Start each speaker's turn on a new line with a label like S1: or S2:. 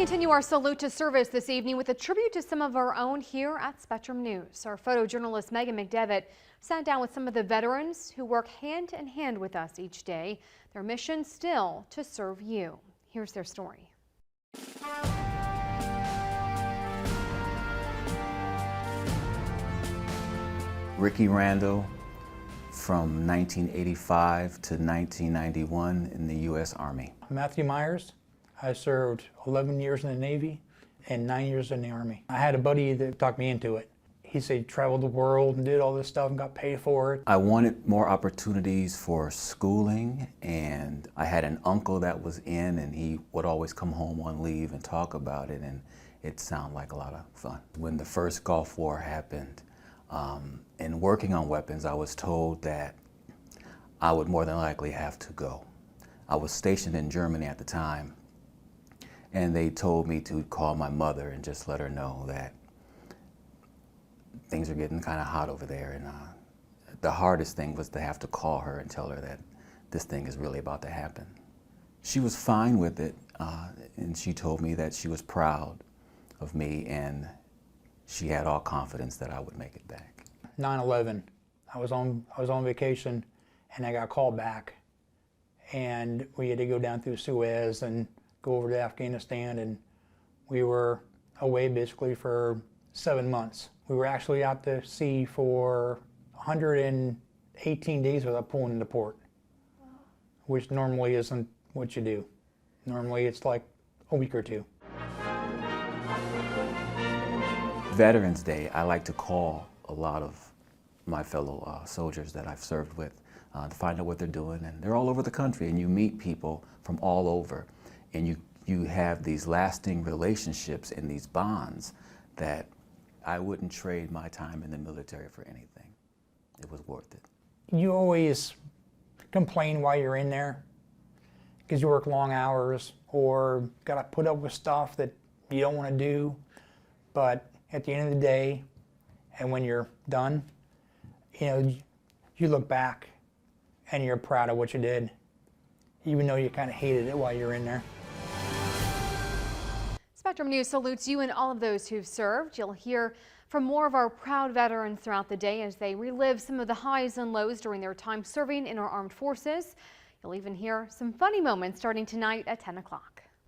S1: continue our salute to service this evening with a tribute to some of our own here at Spectrum News. Our photojournalist Megan McDevitt sat down with some of the veterans who work hand in hand with us each day. Their mission still to serve you. Here's their story.
S2: Ricky Randall from 1985 to 1991 in the U.S. Army.
S3: Matthew Myers. I served 11 years in the Navy and 9 years in the Army. I had a buddy that talked me into it. He said he traveled the world and did all this stuff and got paid for it.
S2: I wanted more opportunities for schooling, and I had an uncle that was in, and he would always come home on leave and talk about it, and it sounded like a lot of fun. When the first Gulf War happened, and working on weapons, I was told that I would more than likely have to go. I was stationed in Germany at the time, and they told me to call my mother and just let her know that things are getting kind of hot over there. And the hardest thing was to have to call her and tell her that this thing is really about to happen. She was fine with it, and she told me that she was proud of me, and she had all confidence that I would make it back.
S3: 9/11, I was on vacation, and I got called back, and we had to go down through Suez and go over to Afghanistan, and we were away basically for 7 months. We were actually out to sea for 118 days without pulling into port, which normally isn't what you do. Normally it's like a week or two.
S2: Veterans Day, I like to call a lot of my fellow soldiers that I've served with to find out what they're doing, and they're all over the country, and you meet people from all over, and you have these lasting relationships and these bonds that I wouldn't trade my time in the military for anything. It was worth it.
S3: You always complain while you're in there because you work long hours or got to put up with stuff that you don't want to do, but at the end of the day, and when you're done, you look back and you're proud of what you did, even though you kind of hated it while you're in there.
S1: Spectrum News salutes you and all of those who've served. You'll hear from more of our proud veterans throughout the day as they relive some of the highs and lows during their time serving in our armed forces. You'll even hear some funny moments starting tonight at 10 o'clock.